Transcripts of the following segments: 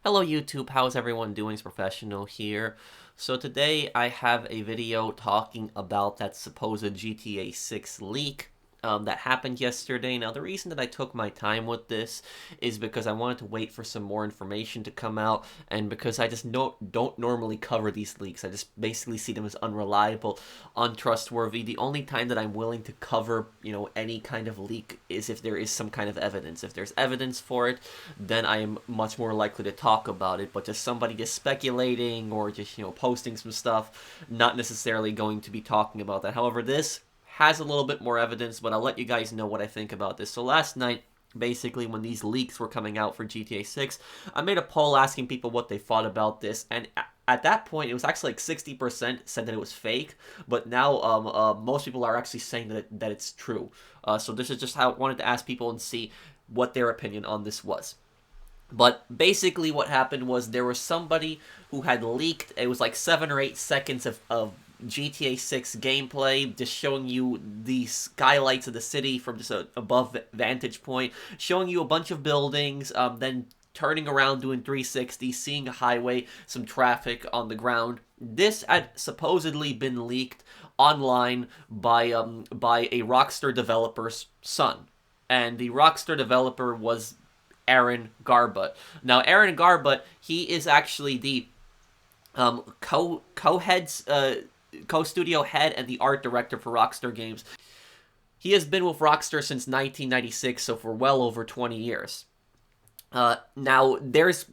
Hello YouTube, how's everyone doing? It's Professional here. So today I have a video talking about that supposed GTA 6 leak that happened yesterday. Now the reason that I took my time with this is because I wanted to wait for some more information to come out, and because I just don't normally cover these leaks. I just basically see them as unreliable, untrustworthy. The only time that I'm willing to cover, any kind of leak is if there is some kind of evidence. If there's evidence for it, then I am much more likely to talk about it. But just somebody just speculating or just, posting some stuff, not necessarily going to be talking about that. However, this has a little bit more evidence, but I'll let you guys know what I think about this. So last night, basically when these leaks were coming out for GTA 6, I made a poll asking people what they thought about this, and at that point it was actually like 60% said that it was fake, but now most people are actually saying that it's true. So this is just how I wanted to ask people and see what their opinion on this was. But basically what happened was there was somebody who had leaked, it was like 7 or 8 seconds of GTA 6 gameplay, just showing you the skylights of the city from just a above vantage point, showing you a bunch of buildings, then turning around doing 360, seeing a highway, some traffic on the ground. This had supposedly been leaked online by a Rockstar developer's son, and the Rockstar developer was Aaron Garbutt. Now, Aaron Garbutt, he is actually the co-heads co-studio head and the art director for Rockstar Games. He has been with Rockstar since 1996, so for well over 20 years. Now, there's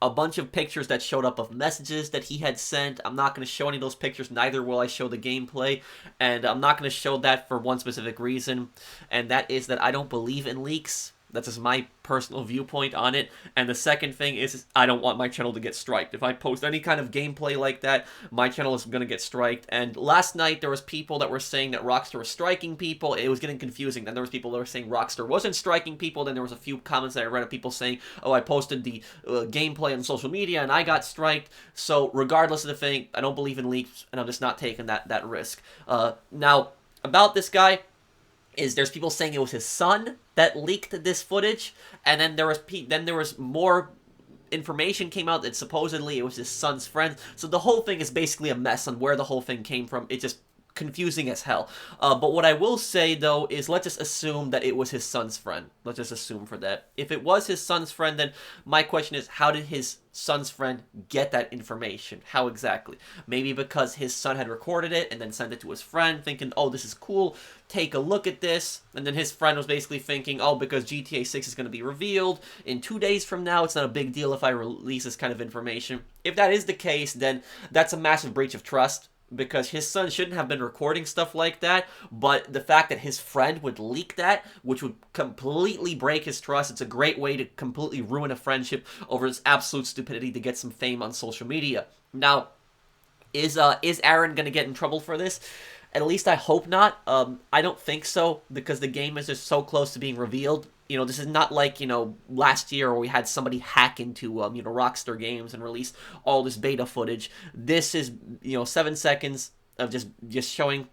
a bunch of pictures that showed up of messages that he had sent. I'm not going to show any of those pictures, neither will I show the gameplay, and I'm not going to show that for one specific reason, and that is that I don't believe in leaks. That's just my personal viewpoint on it. And the second thing is I don't want my channel to get striked. If I post any kind of gameplay like that, my channel is going to get striked. And last night there was people that were saying that Rockstar was striking people. It was getting confusing. Then there was people that were saying Rockstar wasn't striking people. Then there was a few comments that I read of people saying, oh, I posted the gameplay on social media and I got striked. So regardless of the thing, I don't believe in leaks, and I'm just not taking that risk. Now, about this guy, is there's people saying it was his son that leaked this footage, and then there was more information came out that supposedly it was his son's friend. So the whole thing is basically a mess on where the whole thing came from. It just confusing as hell. But what I will say, though, is let's just assume that it was his son's friend. Let's just assume for that. If it was his son's friend, then my question is, how did his son's friend get that information? How exactly? Maybe because his son had recorded it and then sent it to his friend, thinking, oh, this is cool, take a look at this. And then his friend was basically thinking, oh, because GTA 6 is going to be revealed in 2 days from now, it's not a big deal if I release this kind of information. If that is the case, then that's a massive breach of trust, because his son shouldn't have been recording stuff like that, but the fact that his friend would leak that, which would completely break his trust, it's a great way to completely ruin a friendship over his absolute stupidity to get some fame on social media. Now, is Aaron gonna get in trouble for this? At least I hope not. I don't think so, because the game is just so close to being revealed. This is not like, last year where we had somebody hack into, Rockstar Games and release all this beta footage. This is, 7 seconds of just showing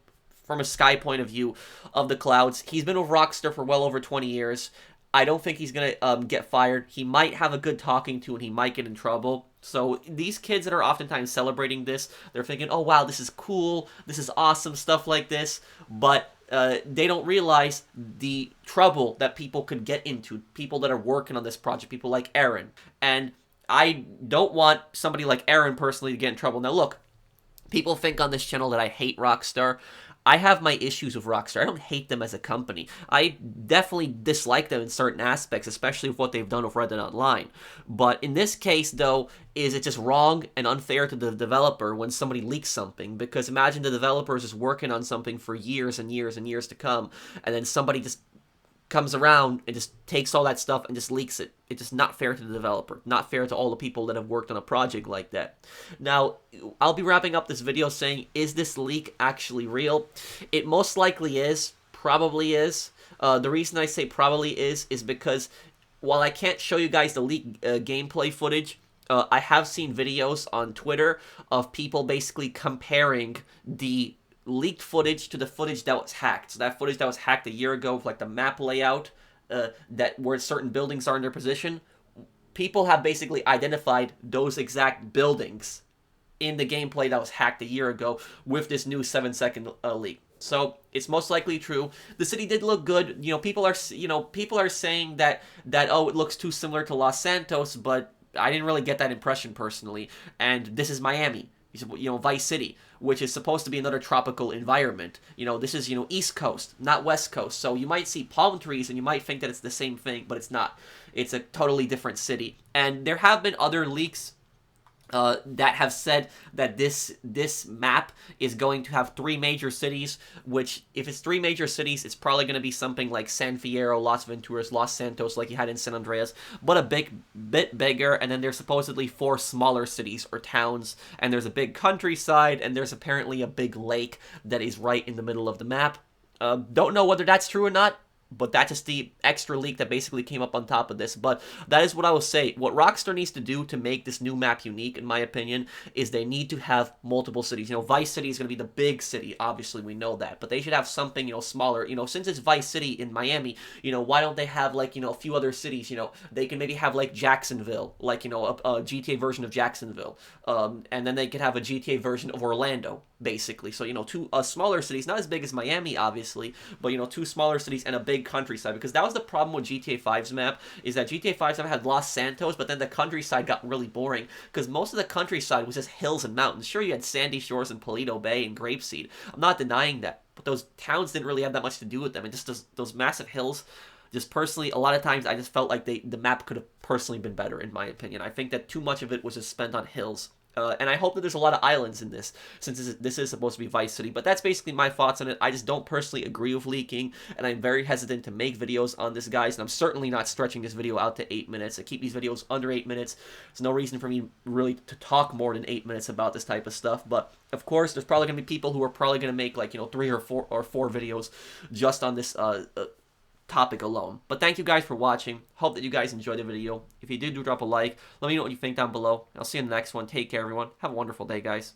from a sky point of view of the clouds. He's been with Rockstar for well over 20 years. I don't think he's going to get fired. He might have a good talking to and he might get in trouble. So these kids that are oftentimes celebrating this, they're thinking, oh, wow, this is cool, this is awesome, stuff like this. But they don't realize the trouble that people could get into, people that are working on this project, people like Aaron. And I don't want somebody like Aaron personally to get in trouble. Now, look, people think on this channel that I hate Rockstar. I have my issues with Rockstar. I don't hate them as a company. I definitely dislike them in certain aspects, especially with what they've done with Red Dead Online. But in this case, though, is it just wrong and unfair to the developer when somebody leaks something? Because imagine the developer is just working on something for years and years and years to come, and then somebody just comes around and just takes all that stuff and just leaks it. It's just not fair to the developer, not fair to all the people that have worked on a project like that. Now, I'll be wrapping up this video saying, is this leak actually real? It most likely is, probably is. The reason I say probably is because while I can't show you guys the leaked gameplay footage, I have seen videos on Twitter of people basically comparing the leaked footage to the footage that was hacked. So that footage that was hacked a year ago with like the map layout, that where certain buildings are in their position, people have basically identified those exact buildings in the gameplay that was hacked a year ago with this new 7-second leak. So it's most likely true. The city did look good. People are saying that oh, it looks too similar to Los Santos, but I didn't really get that impression personally. And this is Miami, Vice City, which is supposed to be another tropical environment. This is East Coast, not West Coast. So you might see palm trees and you might think that it's the same thing, but it's not. It's a totally different city. And there have been other leaks that have said that this map is going to have 3 major cities, which, if it's 3 major cities, it's probably going to be something like San Fierro, Las Venturas, Los Santos, like you had in San Andreas, but a bit bigger. And then there's supposedly 4 smaller cities or towns, and there's a big countryside, and there's apparently a big lake that is right in the middle of the map. Don't know whether that's true or not, but that's just the extra leak that basically came up on top of this. But that is what I will say. What Rockstar needs to do to make this new map unique, in my opinion, is they need to have multiple cities. Vice City is going to be the big city. Obviously, we know that. But they should have something, smaller. Since it's Vice City in Miami, why don't they have, like, a few other cities? They can maybe have, like, Jacksonville, like, a GTA version of Jacksonville. And then they could have a GTA version of Orlando, basically. So, 2 smaller cities, not as big as Miami, obviously, but, 2 smaller cities and a big countryside. Because that was the problem with GTA 5's map, is that GTA 5's map had Los Santos, but then the countryside got really boring, because most of the countryside was just hills and mountains. Sure, you had Sandy Shores and Paleto Bay and Grapeseed. I'm not denying that, but those towns didn't really have that much to do with them, and just those massive hills. Just personally, a lot of times I just felt like the map could have personally been better, in my opinion. I think that too much of it was just spent on hills. And I hope that there's a lot of islands in this, since this is supposed to be Vice City. But that's basically my thoughts on it. I just don't personally agree with leaking, and I'm very hesitant to make videos on this, guys. And I'm certainly not stretching this video out to 8 minutes. I keep these videos under 8 minutes. There's no reason for me really to talk more than 8 minutes about this type of stuff. But of course, there's probably gonna be people who are probably gonna make, like, 3 or 4 videos just on this topic alone. But thank you guys for watching. Hope that you guys enjoyed the video. If you did, do drop a like. Let me know what you think down below. I'll see you in the next one. Take care, everyone. Have a wonderful day, guys.